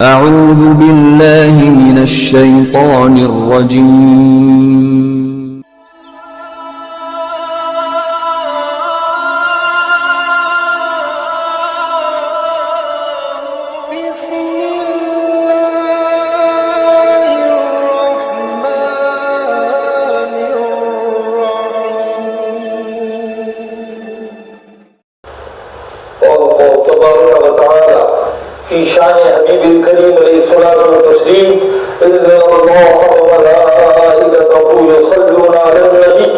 أعوذ بالله من الشيطان الرجيم. بسم الله الرحمن الرحيم. والله تبارك وتعالى في شان حبيب الكريم عليه الصلاة والتسليم إن الله وملائكته يصلون على النبي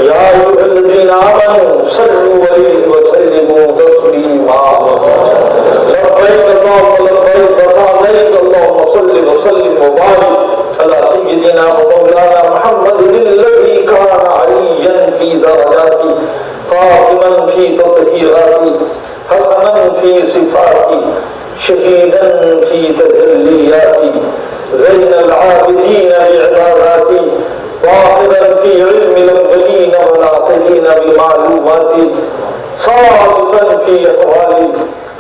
يا أيها الذين آمنوا صلوا عليه وسلموا تسليما لبيك اللهم لبيك وسعديك اللهم صل وسلم وبارك على سيدنا ومولانا محمد الذي كان عليا في درجاته قائما في تطهيراته حسنا في صفاته شهيدا في تجلياتي زين العابدين بعباداتي واحدا في علم الأولين والآخرين بمعلوماتي صادقا في أحوالي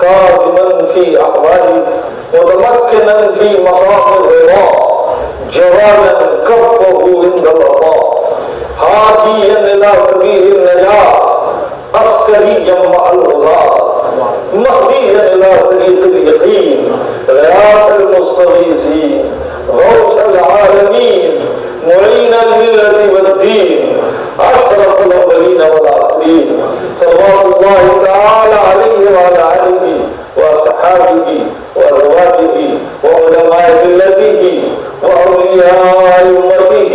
كاظما في أحوالي متمكنا في مقام الرضا جوالا كفه عند الرضا هاديا إلى سبيل النجاة عسكريا مع الغزاة مهديا إلى طريق اليقين غياث المستغيثين غوث العالمين معين الملة والدين أشرف الأولين والآخرين صلوات الله تعالى عليه وعلى آله وأصحابه وأزواجه وعلماء ملته وأولياء أمته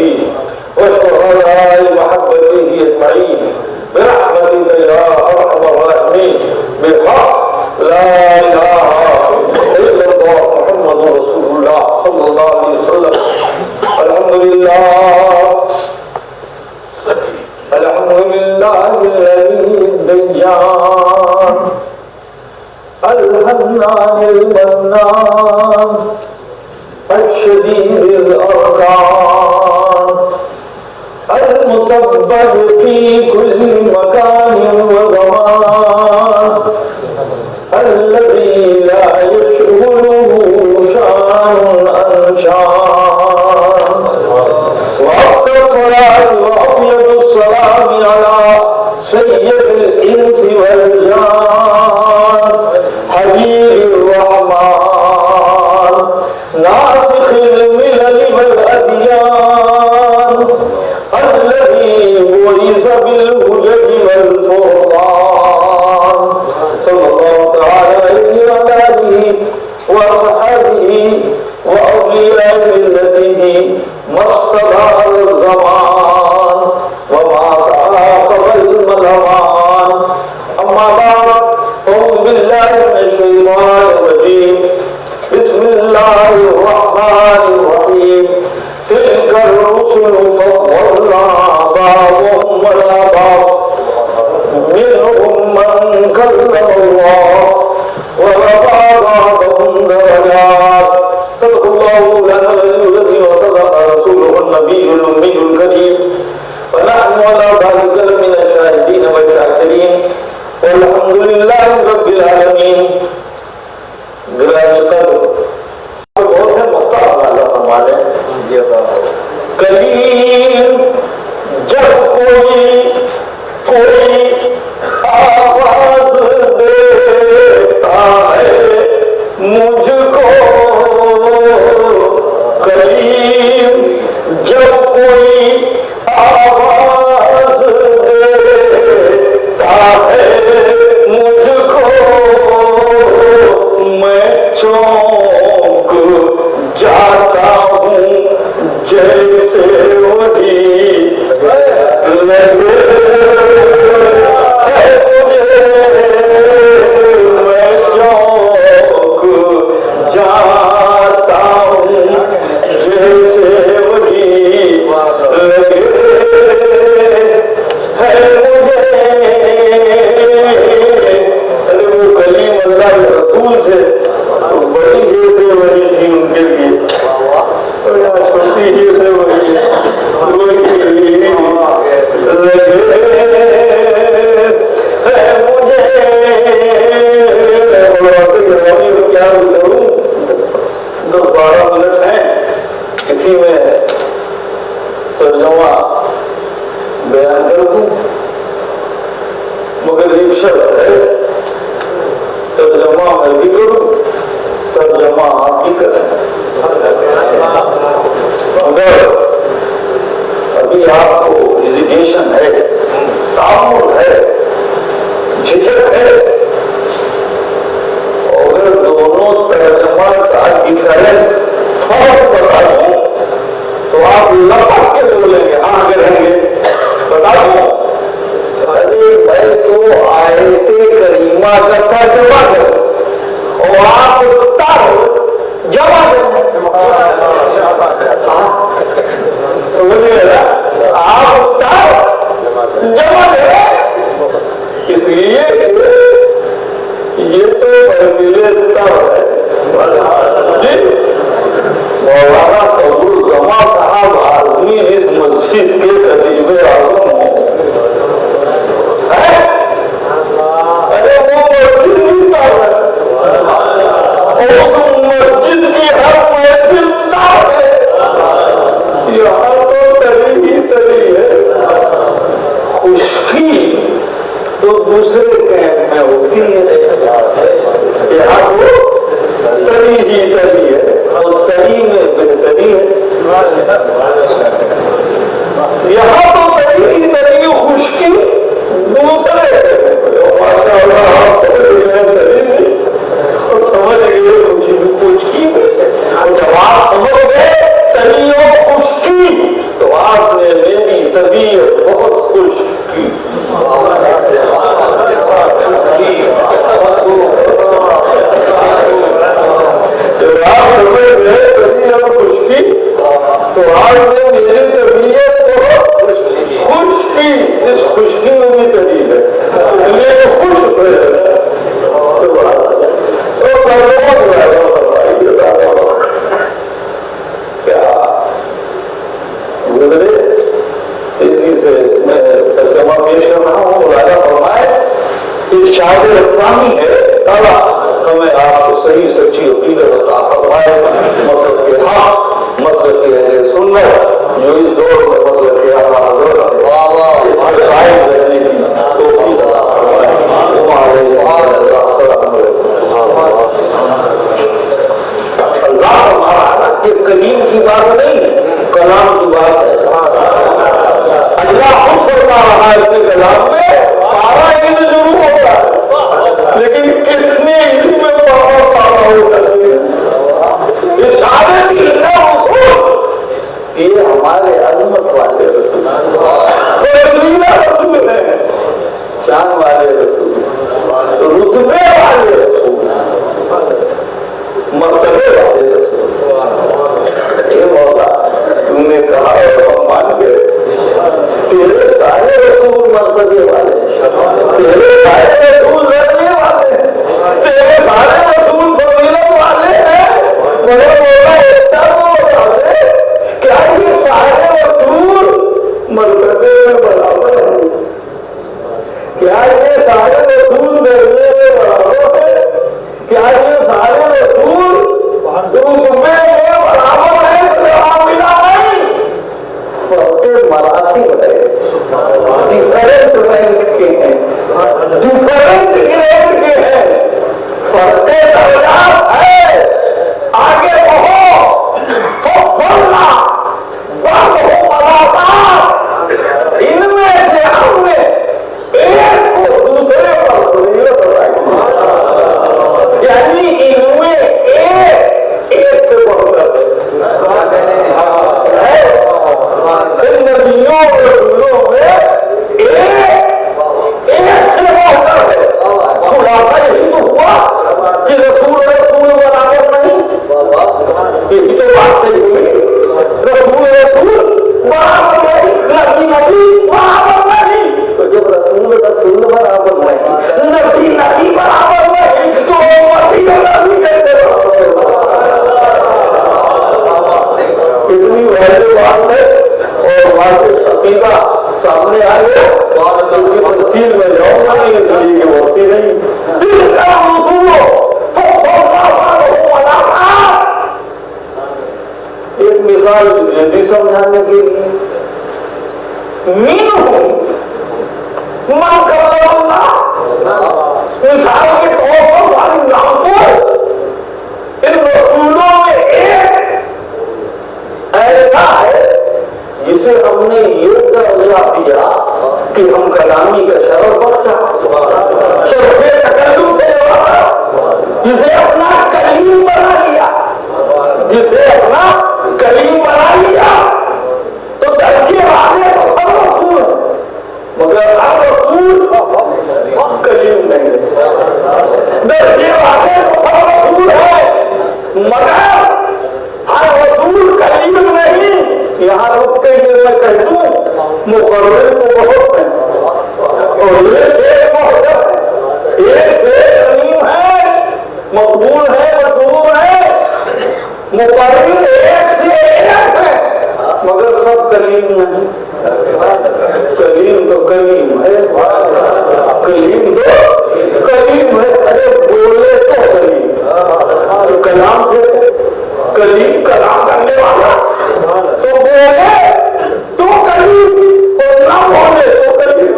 وشهداء محبته أجمعين برحمتك يا أرحم الراحمين بالحق لا إله إلا الله محمد رسول الله صلى الله عليه وسلم. الحمد لله الذي الديان الحنان المنان الشديد الأركان المسبح في كل مكان وزمان الذي لا يشغله شان عن شان وأفضل الصلاة وأطيب السلام على سيد الإنس والجان حبيب الرحمن ناسخ الملل والأديان الذي بعث بالهدى والفرقان صلى الله تعالى عليه وعلى آله وصحبه وأولياء ملته ما استدار الزمان وما تعاقب الملمان. أما بعد أعوذ بالله من الشيطان लपक के बोलेंगे, हाँ करेंगे। बता दो, अरे भाई तो आयते करीमा का तर्जुमा करो और आप उत्तर जमा दो। तो बोलिए आप उत्तर जमा दे। इसलिए ये तो महफिले तब है जी। मौलाना कबूल जमा साहब आदमी इस मस्जिद के खतीबे आजम है। अरे वो मस्जिद भी तब है और उस मस्जिद की हर महफिल तब है। यहाँ तो तरी ही तरी है। खुशकी तो दूसरे कैंप में होती है, यहाँ तो तरी ही तरी है और तरी में बेहतरी है। यहाँ तो तरी ही तरी खुशकी दूसरे और समझ गए खुशकी में। और जब आप समझ गए तरी और खुशकी तो आपने मेरी तबीयत बहुत खुश की। तो आपने मेरी तबीयत को खुश की। इस खुशकी में भी तबीयत है, इसलिए तो खुश हो क्या गुजरे तेजी से मैं तर्जमा पेश कर रहा हूँ। मुलाजा फरमाए इस शायद रब्बानी है ताला हमें आपको सही सच्ची अकीदत अता फरमाए। मसलक के हक, मसलक के अहले सुन्नत जो इस दौर में मसलक के आला हज़रत इसमें कायम रहने की तौफीक अता फरमाए। अल्लाह हमारा ये कलीम की बात नहीं, कलाम की बात है। अल्लाह खुद फरमा रहा है अपने कलाम में, पारा इल्म जरूर होता है लेकिन कितने इल्म में पारा होता है। ये सारे ये हमारे अजमत वाले रसूल है, शान वाले रसूल, रुतबे वाले रसूल, मर्तबे वाले रसूल। ये मौला तुमने कहा और हम मान गए। तेरे सारे रसूल मर्तबे वाले, तेरे सारे रसूल लड़ने वाले, तेरे सारे रसूल फजीलत वाले हैं। मगर मौला इतना बोले क्या ये सारे रसूल मर्तबे में बराबर है? क्या ये सारे रसूल दर्जे में बराबर है? क्या ये सारे रसूल रुतबे में बराबर है? जवाब मिला नहीं। फर्क मराती है, डिफरेंट रैंक के हैं, डिफरेंट ग्रेड के हैं, फर्क दर्जात है। आगे बढ़ो तो बोलना इनमें से हमने एक को दूसरे पर फजीलत लगाई, यानी इनमें एक से बढ़कर नबियों और रसूलों में एक से बढ़कर है। खुलासा यही तो हुआ कि रसूल बराबर नहीं। यही तो बात नहीं हुई। रसूल बराबर नहीं, नबी बराबर नहीं। तो जब रसूल बराबर नहीं, नबी बराबर नहीं, तो नबी कहते कितनी वैसे बात है। और बात अकीदा सामने आ गया, उसकी तफसील में जाऊंगा नहीं, इसलिए कि होती नहीं। एक मिसाल जल्दी समझाने के लिए मिसाल के तौर पर फॉर एग्जाम्पल इन रसूलों में एक ऐसा है जिसे हमने ये दर्जा दिया कि हम कलामी का शरफ बख्शा, शरफ़े तकल्लुम से जिसे अपना कलीम बना लिया, जिसे अपना कलीम बना लिया। दर्जे वाले तो सब रसूल है, मगर हर रसूल कलीम नहीं। यहाँ रुक के ये मैं कह दूं, मुकर्रर तो बहुत है और ये शेर बहुत है, ये शेर कलीम है, मकबूल है, मशहूर है, मुकर्रर एक से एक है, मगर सब कलीम नहीं। कलीम तो कलीम है, कलीम तो कलीम है। अरे बोले तो कलीम, तो कलाम से कलीम कलाम करने वाला, तो बोले तो कलीम और ना बोले तो कलीम।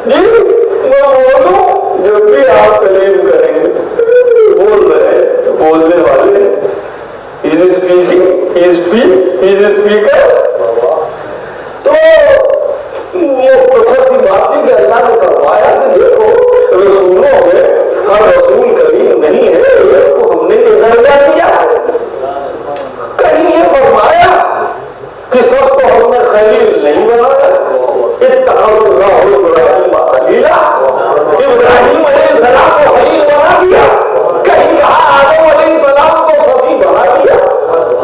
जी मैं बोलूं, जब भी आप कलीम करेंगे, बोल रहे बोलने वाले, इज स्पीकिंग, इज स्पीकर, तो वो प्रशस्ति बात नहीं कि अल्लाह ने फरमाया कि देखो रसूलों में हर रसूल कलीम नहीं है, तो हमने ये दर्जा दिया है। कहीं ये फरमाया कि सबको हमने खलील नहीं बनाया, इब्राहिम अलैहिस्सलाम को खलील बना दिया, कहीं कहा आदम अलैहिस्सलाम को सफी बना दिया,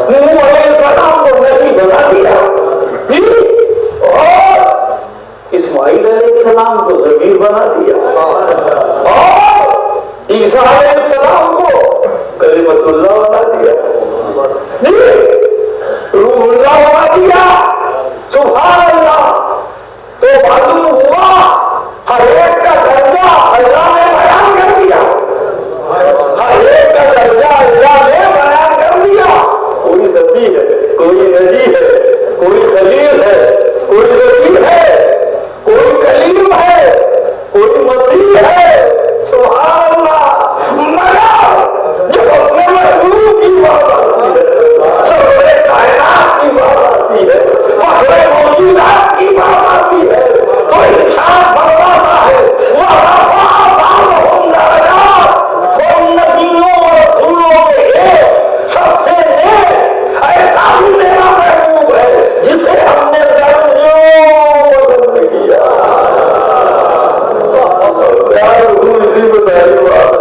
नूह अलैहिस्सलाम को नबी बना दिया, और इस्माइल अलैहिस्सलाम को ज़बीर बना दिया, और ईसा अलैहिस्सलाम को कलिमतुल्लाह बना दिया, रूहुल्लाह बना दिया। सुभान अल्लाह। तो मालूम हुआ हर एक का दर्जा अल्लाह ने बयान कर दिया, हर एक का दर्जा अल्लाह ने बयान कर दिया। कोई सफी है, कोई नबी है, कोई खलील है, कोई ज़बीर है, कोई कलीम है, कोई मसीह है। सुभान अल्लाह। मगर जब अपने महबूब की बात आती है, सबरे कायनात की बात आती है, फखरे मौजूदात की बात आती है, तो इंसान फरमाता है वह रफ़ा बाज़हुम दरजात, वो नबियों और रसूलों में सबसे नेक ऐसा ही मेरा महबूब है जिसे हमने दर्जों बुलंद किया। इसी में पहली बात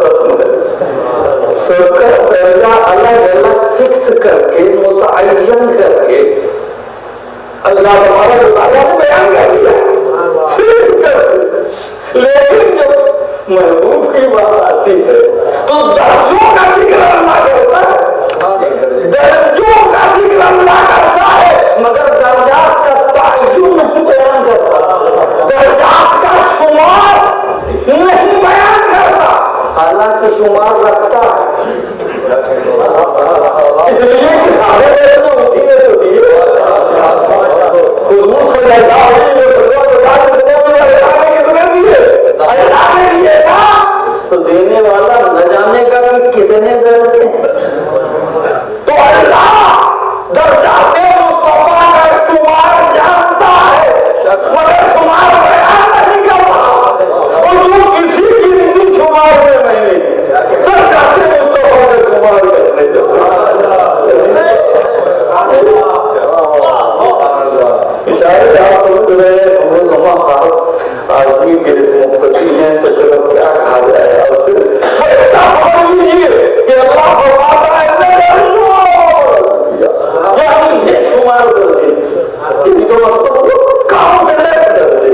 सबका दर्जा अलग अलग फिक्स करके, मुतअय्यन करके अल्लाह ने बयान कर दिया, फिक्स करके। लेकिन जब महबूब की बात आती है तो दर्जों का जिक्र अल्लाह करता है, दर्जों का जिक्र अल्लाह करता है, मगर दर्जात का ताय्युन नहीं बयान करता, दर्जात का शुमार नहीं बयान करता, हालांकि शुमार रखता है। इसलिए कि सारे देश में उसी ने तो दिए, हुजूर सल्लल्लाहु अलैहि वसल्लम अल्लाह ने दिए ना, तो देने वाला न जाने का कि कितने दर्जे हैं। तो अल्लाह दर्जाते मुस्तफा का शुमार जानता है, मगर शुमार बयान नहीं करता। और जो किसी की गिनती शुमार में नहीं, दर्जाते मुस्तफा का शुमार करने इशारे आप समझ रहे हैं। आदमी के मुक्ति हैं तो चलो क्या कहा जाए, आपसे समझ लीजिए कि अल्लाह फरमाता है ये शुमार कर दे, तो मतलब काउंटलेस कर दे,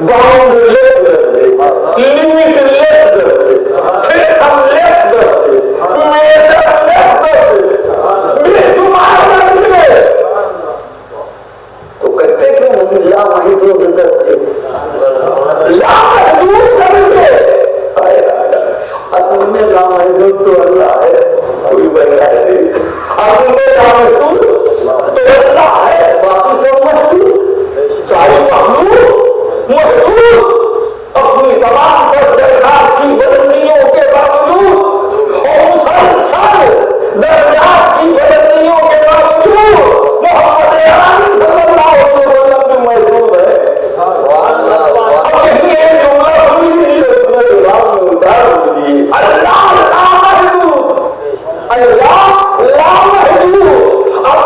बाउंडलेस कर दे, लिमिटलेस कर दे, फेथलेस कर दे, मेजरलेस कर दे, बेशुमार कर दे। तो कहते क्यों नहीं ला वही तो करते असल में लामहदूद तो अल्लाह है, कोई बंदा नहीं। असल में लामहदूद तो अल्लाह है, बाकी सब महदूद, सारी महदूद महदूद अपनी तमाम दर्जात की बुलंदियों के बावजूद और मुसलसल दर्जात की बुलंदियों के बावजूद मोहम्मद अली सल्लल्लाहु अलैहि वसल्लम में मौजूद है। अब यही एक जुमला सुन लीजिए, उसमें जवाब में उतार दीजिए, अल्लाह लामहदूद, अल्लाह लामहदूद। अब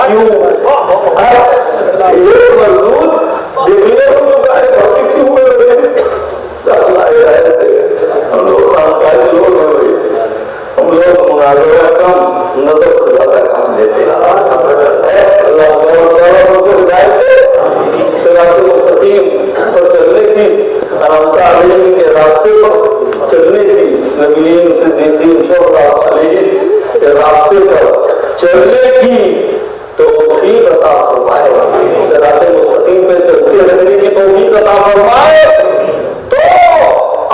क्यों? ये मजबूत देख लिया तुम लोग आए भक्ति क्यों हुए? हम लोग संस्कारी लोग हैं भाई, हम लोग मुनाज़रा कम नजर से ज्यादा काम देते हैं। अल्लाह को हिदायत दे, सिरात मुस्तकीम पर चलने की, अनंता अलीम के रास्ते पर चलने की, नबीयीन सिद्दीकीन शुहदा सालिहीन के रास्ते पर चलने की तौफीक अता फरमाए। सिरात मुस्तकीम पे चलते रहने की तौफीक अता फरमाए। तो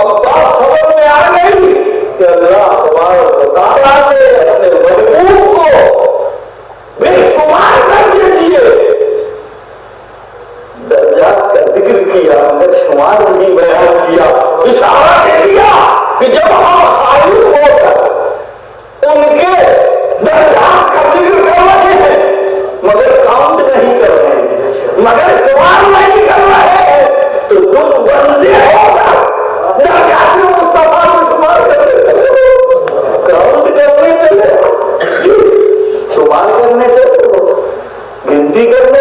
अब बात समझ में आ गई कि अल्लाह तबारक व तआला ने अपने महबूब को बेशुमार दर्जे दिए, दर्जात का जिक्र किया, शुमार नहीं बयान किया, इशारा दे दिया कि जब हम खालिद होकर उनके दर्जात का जिक्र कर रहे हैं मगर काउंट नहीं कर रहे हैं, मगर शुमार नहीं कर रहे हैं, तो तुम बंदे होकर दर्जात में मुस्तफा को शुमार करने चले, काउंट करने चले, शुमार करने चले, गिनती करने